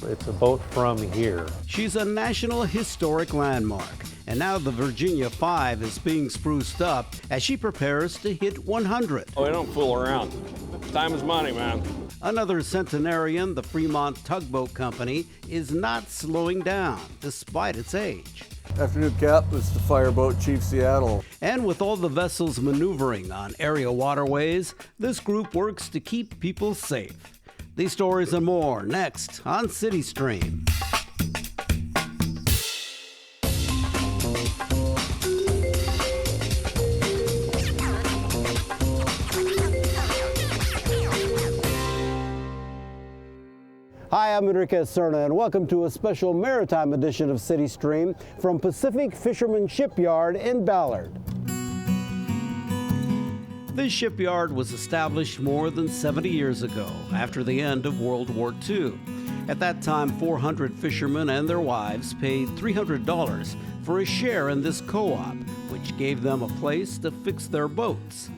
It's a boat from here. She's a National Historic Landmark, and now the Virginia 5 is being spruced up as she prepares to hit 100. Oh, they don't fool around. Time is money, man. Another centenarian, the Fremont Tugboat Company, is not slowing down despite its age. Afternoon, Cap. It's the fireboat Chief Seattle. And with all the vessels maneuvering on area waterways, this group works to keep people safe. These stories and more next on CityStream. Hi, I'm Enrique Cerna, and welcome to a special maritime edition of CityStream from Pacific Fishermen Shipyard in Ballard. This shipyard was established more than 70 years ago, after the end of World War II. At that time, 400 fishermen and their wives paid $300 for a share in this co-op, which gave them a place to fix their boats.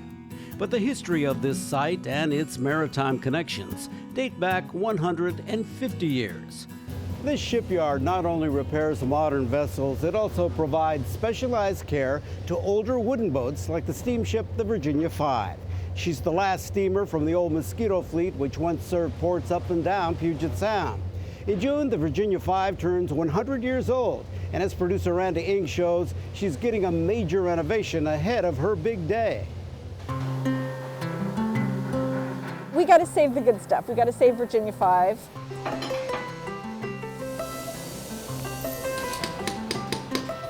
But the history of this site and its maritime connections date back 150 years. This shipyard not only repairs modern vessels, it also provides specialized care to older wooden boats like the steamship, the Virginia 5. She's the last steamer from the old Mosquito Fleet, which once served ports up and down Puget Sound. In June, the Virginia 5 turns 100 years old, and as producer Randy Ng shows, she's getting a major renovation ahead of her big day. We got to save the good stuff. We got to save Virginia 5.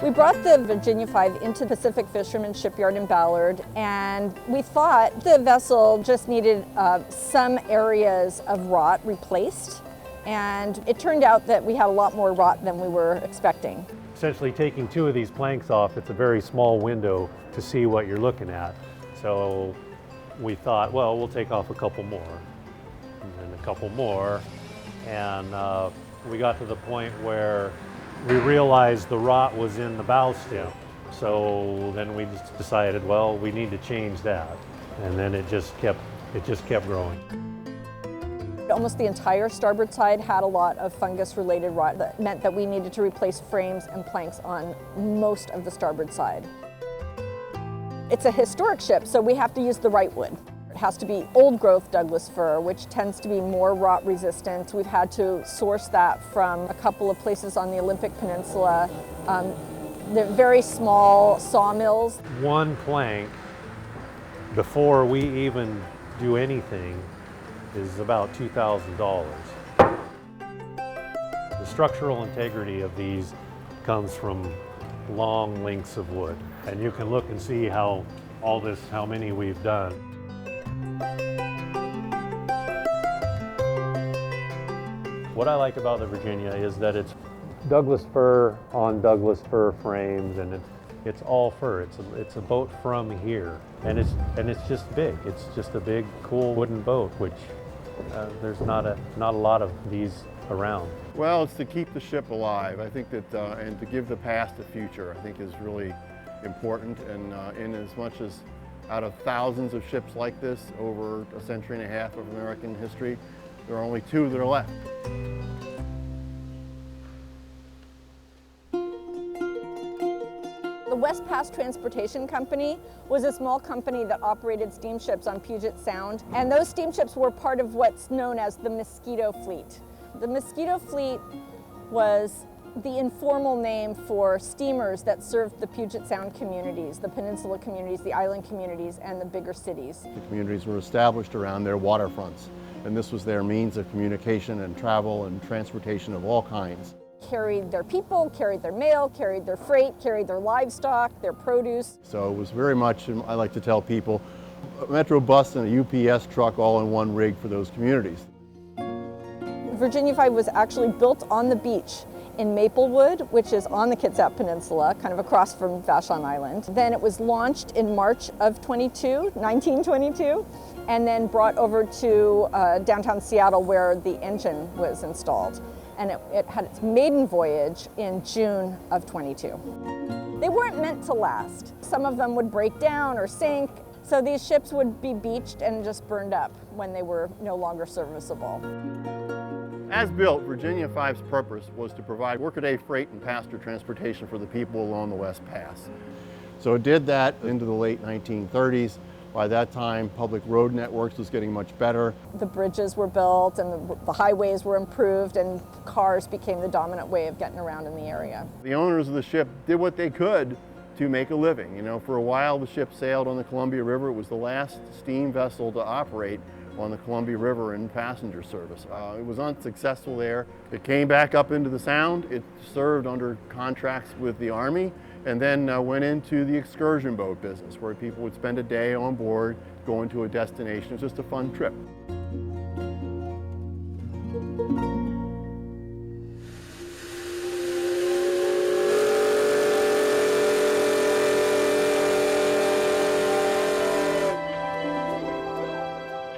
We brought the Virginia 5 into Pacific Fishermen Shipyard in Ballard, and we thought the vessel just needed some areas of rot replaced, and it turned out that we had a lot more rot than we were expecting. Essentially taking two of these planks off, it's a very small window to see what you're looking at. So we thought, well, we'll take off a couple more, and then a couple more, and we got to the point where we realized the rot was in the bow stem. So then we just decided, well, we need to change that, and then it just kept growing. Almost the entire starboard side had a lot of fungus-related rot that meant that we needed to replace frames and planks on most of the starboard side. It's a historic ship, so we have to use the right wood. It has to be old-growth Douglas fir, which tends to be more rot-resistant. We've had to source that from a couple of places on the Olympic Peninsula. They're very small sawmills. One plank, before we even do anything, is about $2,000. The structural integrity of these comes from long lengths of wood. And you can look and see how many we've done. What I like about the Virginia is that it's Douglas fir on Douglas fir frames, and it's all fir. It's a boat from here, and it's just big. It's just a big, cool wooden boat, which there's not a lot of these around. Well, it's to keep the ship alive. I think that, and to give the past a future, I think is really important. And in as much as out of thousands of ships like this over a century and a half of American history, there are only two that are left. The West Pass Transportation Company was a small company that operated steamships on Puget Sound, and those steamships were part of what's known as the Mosquito Fleet. The Mosquito Fleet was the informal name for steamers that served the Puget Sound communities, the peninsula communities, the island communities, and the bigger cities. The communities were established around their waterfronts, and this was their means of communication and travel and transportation of all kinds. Carried their people, carried their mail, carried their freight, carried their livestock, their produce. So it was very much, I like to tell people, a Metro bus and a UPS truck all in one rig for those communities. Virginia 5 was actually built on the beach in Maplewood, which is on the Kitsap Peninsula, kind of across from Vashon Island. Then it was launched in March of 1922, and then brought over to downtown Seattle where the engine was installed. And it had its maiden voyage in June of 22. They weren't meant to last. Some of them would break down or sink, so these ships would be beached and just burned up when they were no longer serviceable. As built, Virginia 5's purpose was to provide workaday freight and passenger transportation for the people along the West Pass. So it did that into the late 1930s. By that time, public road networks was getting much better. The bridges were built and the highways were improved, and cars became the dominant way of getting around in the area. The owners of the ship did what they could to make a living. You know, for a while the ship sailed on the Columbia River. It was the last steam vessel to operate on the Columbia River in passenger service. It was unsuccessful there. It came back up into the Sound. It served under contracts with the Army, and then went into the excursion boat business, where people would spend a day on board, going to a destination. It was just a fun trip.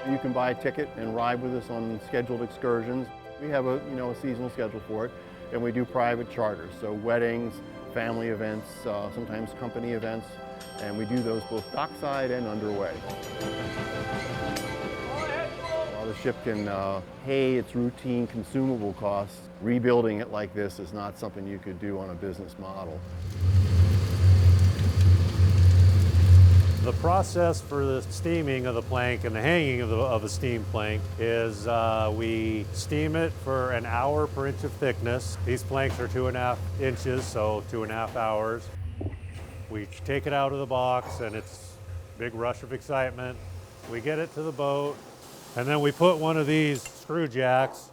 You can buy a ticket and ride with us on scheduled excursions. We have a seasonal schedule for it, and we do private charters, so weddings, family events, sometimes company events, and we do those both dockside and underway. While the ship can pay its routine consumable costs, rebuilding it like this is not something you could do on a business model. The process for the steaming of the plank and the hanging of a steam plank is we steam it for an hour per inch of thickness. These planks are 2.5 inches, so 2.5 hours. We take it out of the box, and it's a big rush of excitement. We get it to the boat, and then we put one of these screw jacks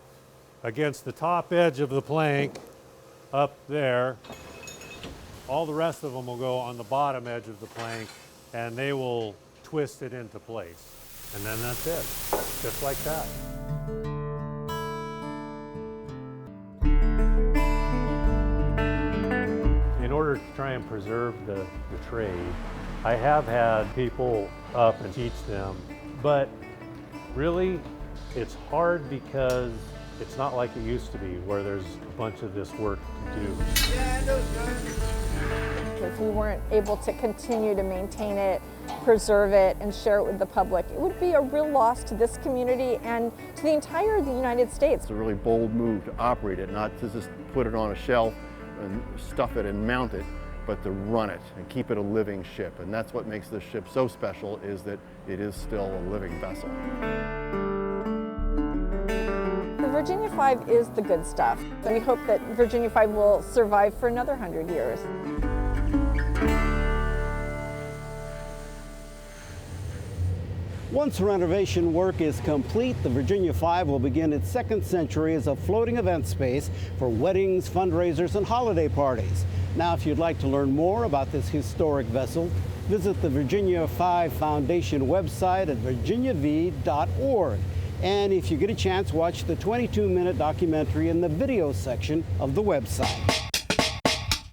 against the top edge of the plank up there. All the rest of them will go on the bottom edge of the plank, and they will twist it into place. And then that's it, just like that. In order to try and preserve the trade, I have had people up and teach them, but really it's hard because it's not like it used to be, where there's a bunch of this work to do. If we weren't able to continue to maintain it, preserve it, and share it with the public, it would be a real loss to this community and to the entire United States. It's a really bold move to operate it, not to just put it on a shelf and stuff it and mount it, but to run it and keep it a living ship. And that's what makes this ship so special, is that it is still a living vessel. The Virginia 5 is the good stuff, and we hope that Virginia 5 will survive for another 100 years. Once renovation work is complete, the Virginia 5 will begin its second century as a floating event space for weddings, fundraisers, and holiday parties. Now, if you'd like to learn more about this historic vessel, visit the Virginia 5 Foundation website at virginiav.org. And if you get a chance, watch the 22-minute documentary in the video section of the website.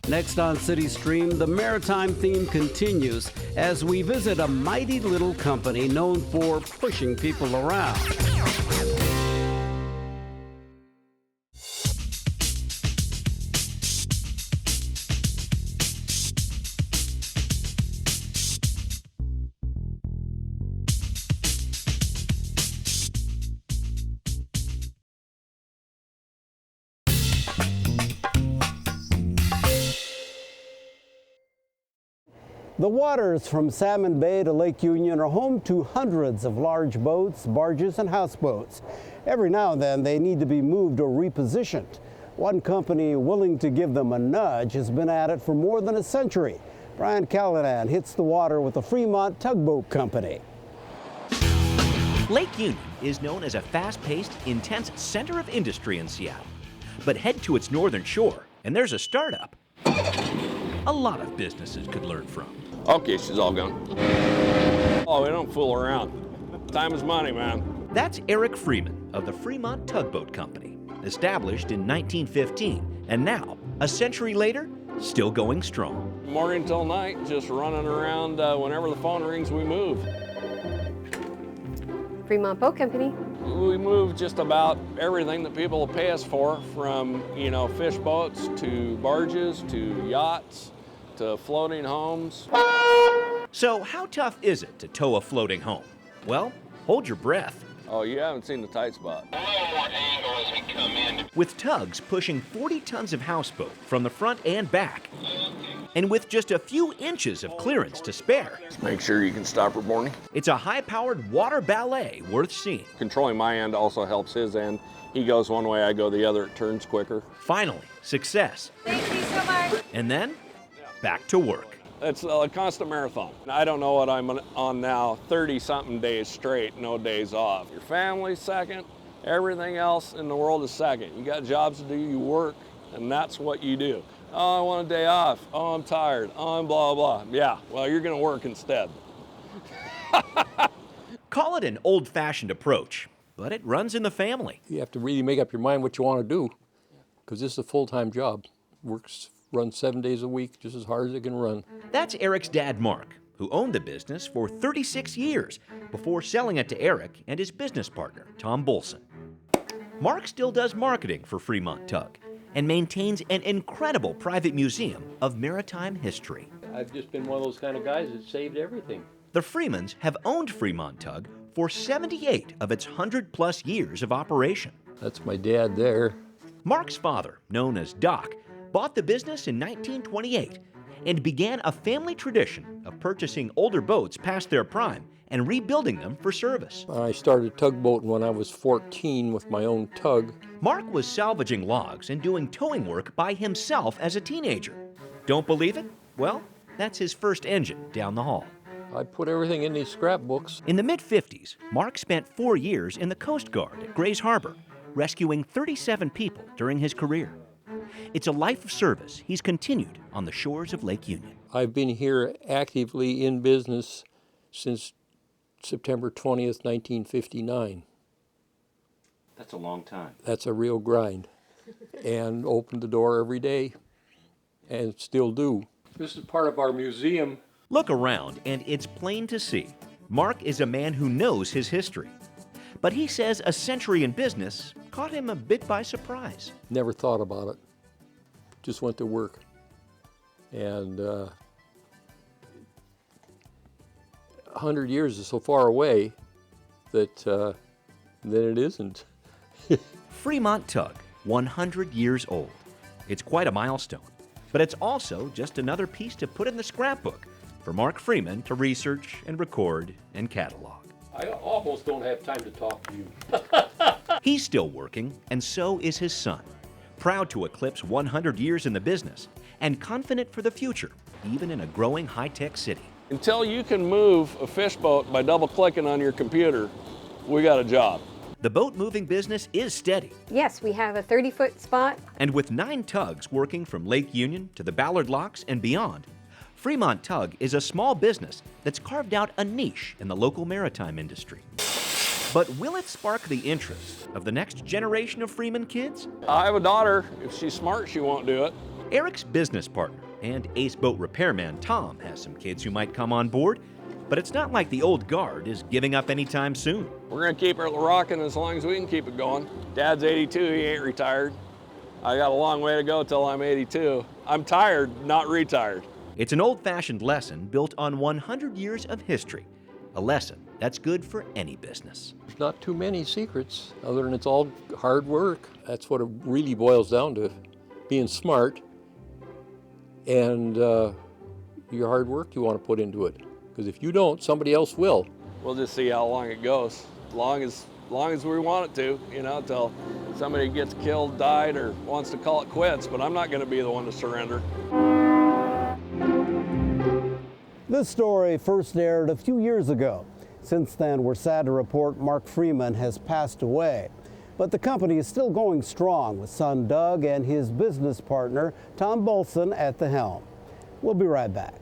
Next on CityStream, the maritime theme continues as we visit a mighty little company known for pushing people around. The waters from Salmon Bay to Lake Union are home to hundreds of large boats, barges, and houseboats. Every now and then they need to be moved or repositioned. One company willing to give them a nudge has been at it for more than a century. Brian Callanan hits the water with the Fremont Tugboat Company. Lake Union is known as a fast-paced, intense center of industry in Seattle. But head to its northern shore, and there's a startup a lot of businesses could learn from. Okay, she's all gone. Oh, we don't fool around. Time is money, man. That's Eric Freeman of the Fremont Tugboat Company, established in 1915, and now, a century later, still going strong. Morning till night, just running around. Whenever the phone rings, we move. Fremont Boat Company. We move just about everything that people will pay us for, from, fish boats to barges to yachts to floating homes. So how tough is it to tow a floating home? Well, hold your breath. Oh, you haven't seen the tight spot. A little more angle as we come in. With tugs pushing 40 tons of houseboat from the front and back, and with just a few inches of clearance to spare, Just make sure you can stop reporting. it's a high-powered water ballet worth seeing. Controlling my end also helps his end. He goes one way, I go the other. It turns quicker. Finally, success. Thank you so much. And then, back to work. It's a constant marathon. I don't know what I'm on now, 30-something days straight, no days off. Your family's second, everything else in the world is second. You got jobs to do, you work, and that's what you do. Oh, I want a day off. Oh, I'm tired. Oh, I'm blah, blah. Yeah, well, you're gonna work instead. Call it an old-fashioned approach, but it runs in the family. You have to really make up your mind what you want to do, because this is a full-time job. Runs 7 days a week, just as hard as it can run. That's Eric's dad, Mark, who owned the business for 36 years before selling it to Eric and his business partner, Tom Bolson. Mark still does marketing for Fremont Tug and maintains an incredible private museum of maritime history. I've just been one of those kind of guys that saved everything. The Freemans have owned Fremont Tug for 78 of its 100-plus years of operation. That's my dad there. Mark's father, known as Doc, bought the business in 1928 and began a family tradition of purchasing older boats past their prime and rebuilding them for service. I started tugboat when I was 14 with my own tug. Mark was salvaging logs and doing towing work by himself as a teenager. Don't believe it? Well, that's his first engine down the hall. I put everything in these scrapbooks. In the mid-50s, Mark spent 4 years in the Coast Guard at Grays Harbor, rescuing 37 people during his career. It's a life of service he's continued on the shores of Lake Union. I've been here actively in business since September 20th, 1959. That's a long time. That's a real grind. And opened the door every day, and still do. This is part of our museum. Look around, and it's plain to see. Mark is a man who knows his history. But he says a century in business caught him a bit by surprise. Never thought about it. Just went to work. And 100 years is so far away that it isn't. Fremont Tug, 100 years old. It's quite a milestone, but it's also just another piece to put in the scrapbook for Mark Freeman to research and record and catalog. I almost don't have time to talk to you. He's still working, and so is his son, proud to eclipse 100 years in the business and confident for the future, even in a growing high-tech city. Until you can move a fish boat by double-clicking on your computer, we got a job. The boat-moving business is steady, Yes, we have a 30-foot spot. and with 9 tugs working from Lake Union to the Ballard locks and beyond, Fremont Tug is a small business that's carved out a niche in the local maritime industry. But will it spark the interest of the next generation of Freeman kids? I have a daughter. If she's smart, she won't do it. Eric's business partner and ace boat repairman Tom has some kids who might come on board, but it's not like the old guard is giving up anytime soon. We're gonna keep it rocking as long as we can keep it going. Dad's 82, he ain't retired. I got a long way to go till I'm 82. I'm tired, not retired. It's an old-fashioned lesson built on 100 years of history, a lesson that's good for any business. There's not too many secrets, other than it's all hard work. That's what it really boils down to, being smart and your hard work you want to put into it. Because if you don't, somebody else will. We'll just see how long it goes. As long as we want it to, you know, till somebody gets killed, died, or wants to call it quits, but I'm not gonna be the one to surrender. This story first aired a few years ago. Since then, we're sad to report Mark Freeman has passed away. But the company is still going strong with son Doug and his business partner, Tom Bolson, at the helm. We'll be right back.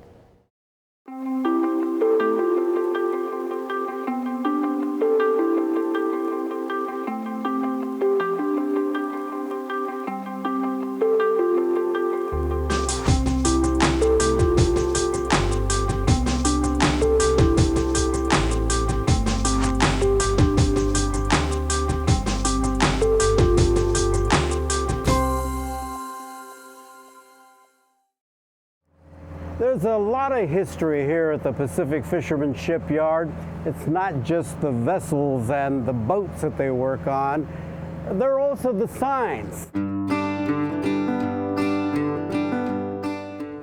There's a lot of history here at the Pacific Fishermen Shipyard. It's not just the vessels and the boats that they work on. There are also the signs.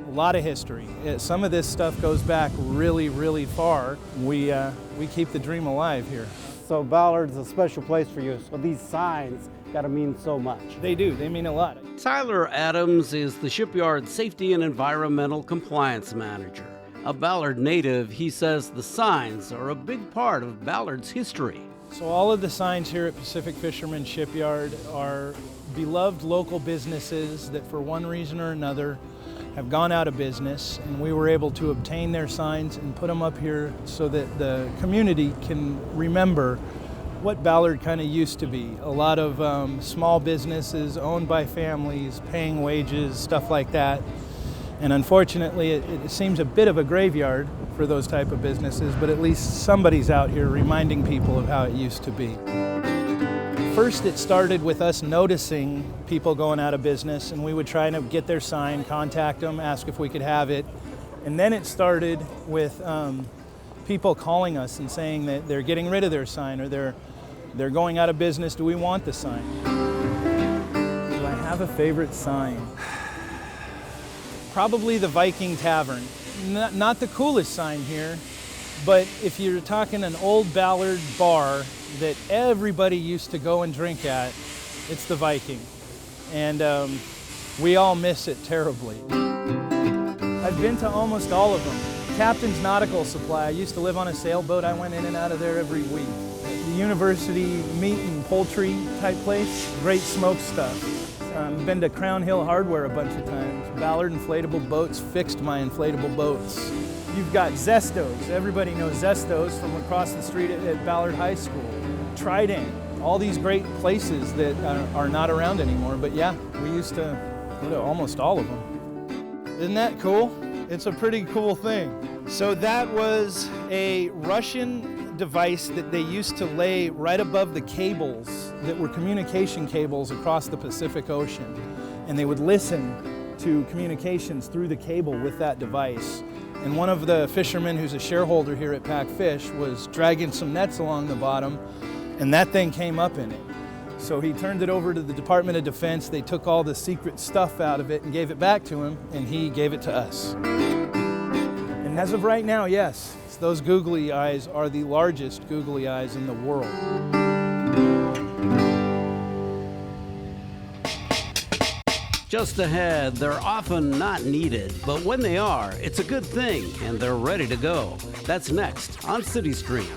A lot of history. Some of this stuff goes back really, really far. We keep the dream alive here. So Ballard's a special place for you. So these signs gotta mean so much. They do, they mean a lot. Tyler Adams is the shipyard's safety and environmental compliance manager. A Ballard native, he says the signs are a big part of Ballard's history. So all of the signs here at Pacific Fishermen Shipyard are beloved local businesses that for one reason or another have gone out of business, and we were able to obtain their signs and put them up here so that the community can remember what Ballard kind of used to be. A lot of small businesses owned by families, paying wages, stuff like that. And unfortunately, it seems a bit of a graveyard for those type of businesses, but at least somebody's out here reminding people of how it used to be. First, it started with us noticing people going out of business, and we would try to get their sign, contact them, ask if we could have it. And then it started with people calling us and saying that they're getting rid of their sign, or they're going out of business. Do we want the sign? Do I have a favorite sign? Probably the Viking Tavern. Not the coolest sign here, but if you're talking an old Ballard bar that everybody used to go and drink at, it's the Viking. And we all miss it terribly. I've been to almost all of them. Captain's Nautical Supply. I used to live on a sailboat. I went in and out of there every week. The university meat and poultry type place, great smoke stuff. Been to Crown Hill Hardware a bunch of times. Ballard inflatable boats fixed my inflatable boats. You've got Zestos. Everybody knows Zestos from across the street at Ballard High School. Trident. All these great places that are not around anymore. But yeah, we used to go to almost all of them. Isn't that cool? It's a pretty cool thing. So that was a Russian device that they used to lay right above the cables that were communication cables across the Pacific Ocean. And they would listen to communications through the cable with that device. And one of the fishermen who's a shareholder here at Pack Fish was dragging some nets along the bottom, and that thing came up in it. So he turned it over to the Department of Defense. They took all the secret stuff out of it and gave it back to him, and he gave it to us. And as of right now, yes, those googly eyes are the largest googly eyes in the world. Just ahead, they're often not needed, but when they are, it's a good thing, and they're ready to go. That's next on CityStream.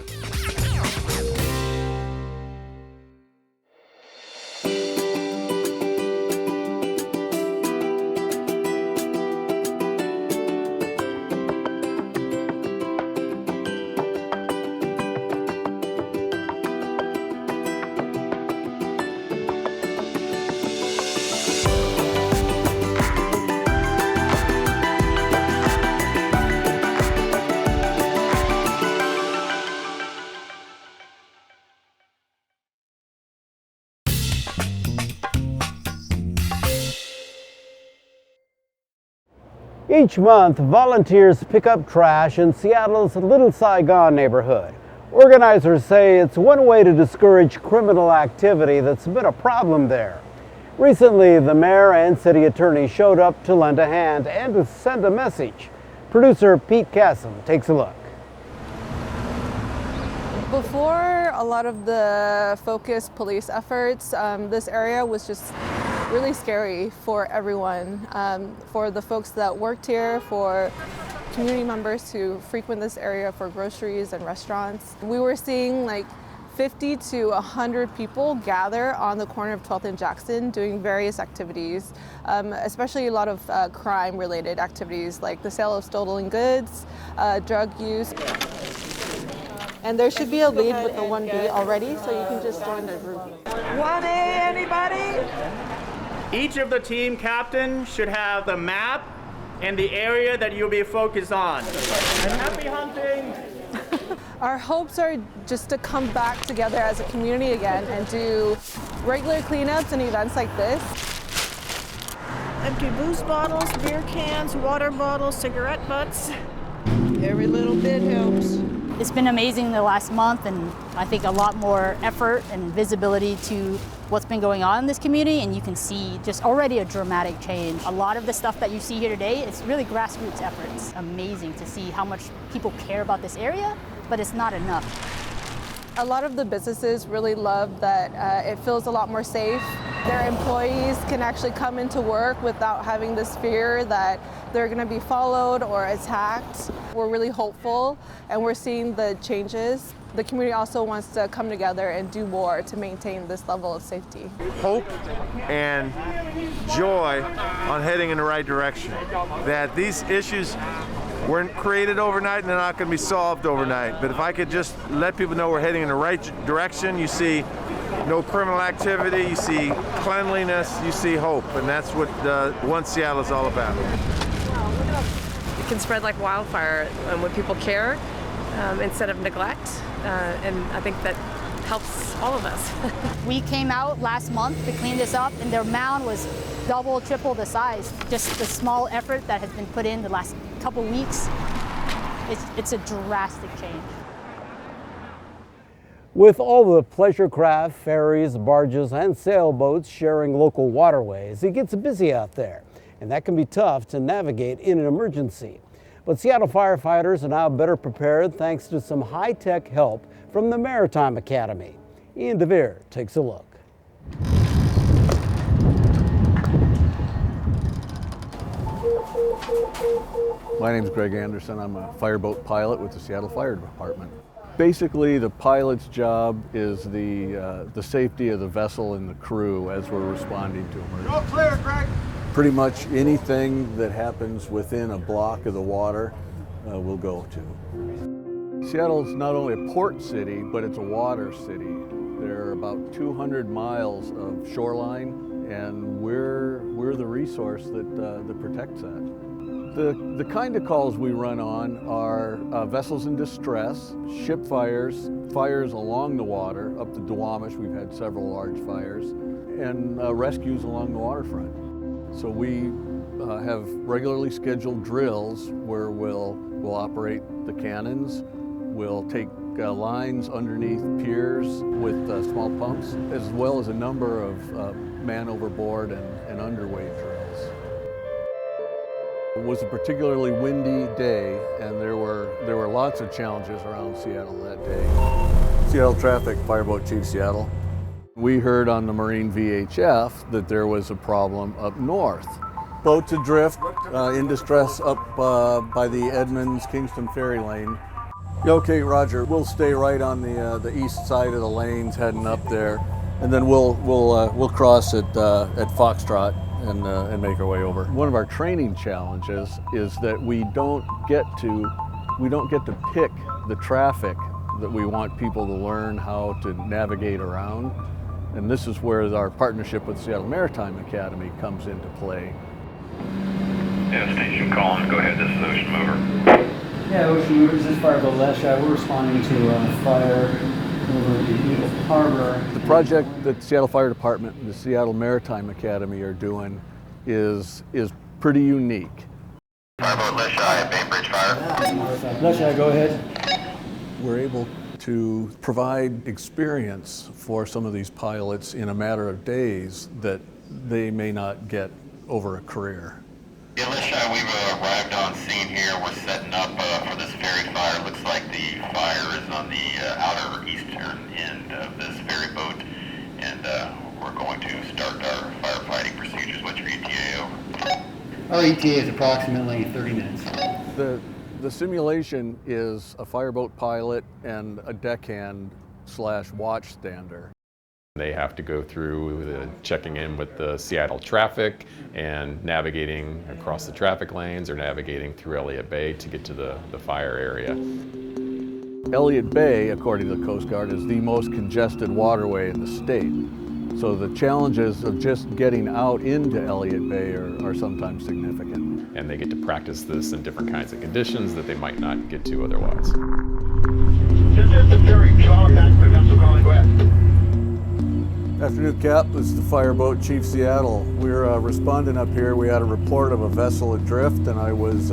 Each month, volunteers pick up trash in Seattle's Little Saigon neighborhood. Organizers say it's one way to discourage criminal activity that's been a problem there. Recently, the mayor and city attorney showed up to lend a hand and to send a message. Producer Pete Casson takes a look. Before a lot of the focused police efforts, this area was just really scary for everyone, for the folks that worked here, for community members who frequent this area for groceries and restaurants. We were seeing like 50 to 100 people gather on the corner of 12th and Jackson doing various activities, especially a lot of crime-related activities like the sale of stolen goods, drug use. And there should be a lead with the 1B already, so you can just join the group. 1A, anybody? Each of the team captains should have the map and the area that you'll be focused on. And happy hunting! Our hopes are just to come back together as a community again and do regular cleanups and events like this. empty booze bottles, beer cans, water bottles, cigarette butts. Every little bit helps. It's been amazing the last month, and I think a lot more effort and visibility to what's been going on in this community, and you can see just already a dramatic change. A lot of the stuff that you see here today, it's really grassroots efforts. Amazing to see how much people care about this area, but it's not enough. A lot of the businesses really love that it feels a lot more safe. Their employees can actually come into work without having this fear that they're going to be followed or attacked. We're really hopeful, and we're seeing the changes. The community also wants to come together and do more to maintain this level of safety. Hope and joy on heading in the right direction. That these issues weren't created overnight and they're not going to be solved overnight. But if I could just let people know we're heading in the right direction, you see no criminal activity, you see cleanliness, you see hope. And that's what One Seattle is all about. It can spread like wildfire when people care instead of neglect. And I think that helps all of us. We came out last month to clean this up, and their mound was double, triple the size. Just the small effort that has been put in the last couple weeks, it's a drastic change. With all the pleasure craft, ferries, barges, and sailboats sharing local waterways, it gets busy out there, and that can be tough to navigate in an emergency. But Seattle firefighters are now better prepared thanks to some high-tech help from the Maritime Academy. Ian DeVere takes a look. My name is Greg Anderson. I'm a fireboat pilot with the Seattle Fire Department. Basically, the pilot's job is the safety of the vessel and the crew as we're responding to emergencies. Go clear, Greg! Pretty much anything that happens within a block of the water we'll go to. Seattle's not only a port city, but it's a water city. There are about 200 miles of shoreline, and we're the resource that protects that. The kind of calls we run on are vessels in distress, ship fires, fires along the water. Up the Duwamish, we've had several large fires, and rescues along the waterfront. So we have regularly scheduled drills where we'll operate the cannons, we'll take lines underneath piers with small pumps, as well as a number of man overboard and underway drills. It was a particularly windy day, and there were lots of challenges around Seattle that day. Seattle Traffic, Fireboat Chief Seattle. We heard on the Marine VHF that there was a problem up north. Boats adrift, in distress up by the Edmonds Kingston Ferry Lane. Okay, Roger. We'll stay right on the east side of the lanes heading up there, and then we'll cross at Foxtrot and make our way over. One of our training challenges is that we don't get to pick the traffic that we want people to learn how to navigate around. And this is where our partnership with Seattle Maritime Academy comes into play. Yeah, station calling. Go ahead, this is Ocean Mover. Yeah, Ocean Movers, this is Fireboat Lesha. We're responding to a fire over at the Eagle Harbor. The project that the Seattle Fire Department and the Seattle Maritime Academy are doing is pretty unique. Fireboat Lesha, Bainbridge Fire. Lesha, go ahead. We're able to provide experience for some of these pilots in a matter of days that they may not get over a career. Yeah, Lesha, we've arrived on scene here. We're setting up for this ferry fire. Looks like the fire is on the outer eastern end of this ferry boat, and we're going to start our firefighting procedures. What's your ETA over? Our ETA is approximately 30 minutes. The simulation is a fireboat pilot and a deckhand / watchstander. They have to go through checking in with the Seattle traffic and navigating across the traffic lanes or navigating through Elliott Bay to get to the fire area. Elliott Bay, according to the Coast Guard, is the most congested waterway in the state. So the challenges of just getting out into Elliott Bay are sometimes significant. And they get to practice this in different kinds of conditions that they might not get to otherwise. This is the ferry. Go ahead. Afternoon, Cap. This is the Fireboat Chief Seattle. We're responding up here. We had a report of a vessel adrift, and I was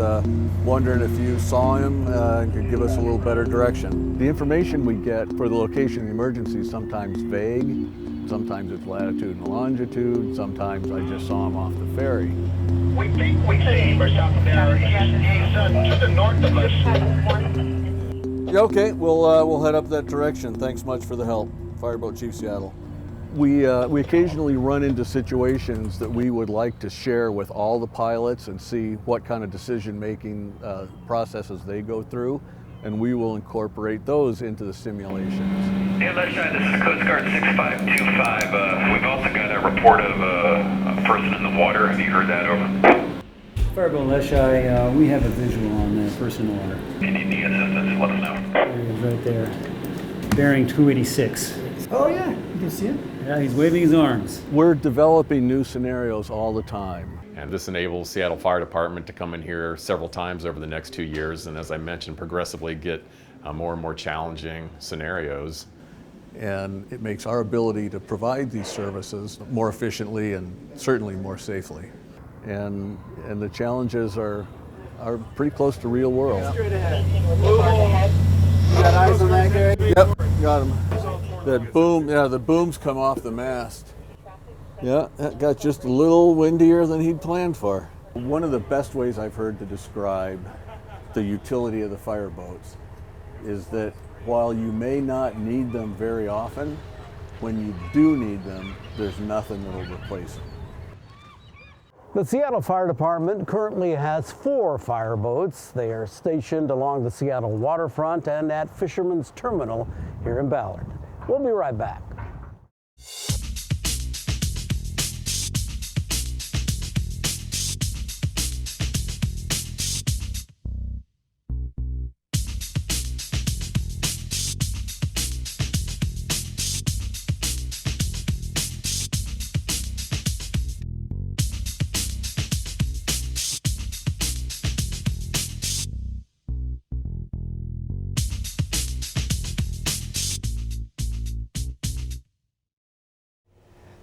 wondering if you saw him and could give us a little better direction. The information we get for the location of the emergency is sometimes vague. Sometimes it's latitude and longitude. Sometimes I just saw him off the ferry. We think we see him or something there. He's to the north of us. Yeah, okay, we'll head up that direction. Thanks much for the help. Fireboat Chief Seattle. We occasionally run into situations that we would like to share with all the pilots and see what kind of decision-making processes they go through, and we will incorporate those into the simulations. Yeah, let's try. This is Coast Guard 6525. We've also got a report of a person in the water. Have you heard that? Over. Fireboat Leshai, we have a visual on the person in the water. If you need any assistance, let us know. There he is right there. Bearing 286. Oh yeah, you can see him. Yeah, he's waving his arms. We're developing new scenarios all the time. And this enables Seattle Fire Department to come in here several times over the next 2 years, and as I mentioned, progressively get more and more challenging scenarios. And it makes our ability to provide these services more efficiently and certainly more safely. And the challenges are pretty close to real world. Straight ahead. You got eyes on that, Gary? Yep, got him. That boom, yeah, the boom's come off the mast. Yeah, that got just a little windier than he'd planned for. One of the best ways I've heard to describe the utility of the fireboats is that while you may not need them very often, when you do need them, there's nothing that'll replace them. The Seattle Fire Department currently has 4 fireboats. They are stationed along the Seattle waterfront and at Fisherman's Terminal here in Ballard. We'll be right back.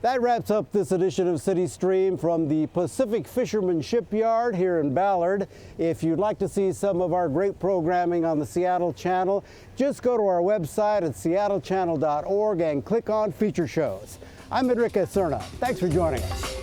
That wraps up this edition of CityStream from the Pacific Fishermen Shipyard here in Ballard. If you'd like to see some of our great programming on the Seattle Channel, just go to our website at seattle.gov and click on Feature Shows. I'm Enrique Cerna. Thanks for joining us.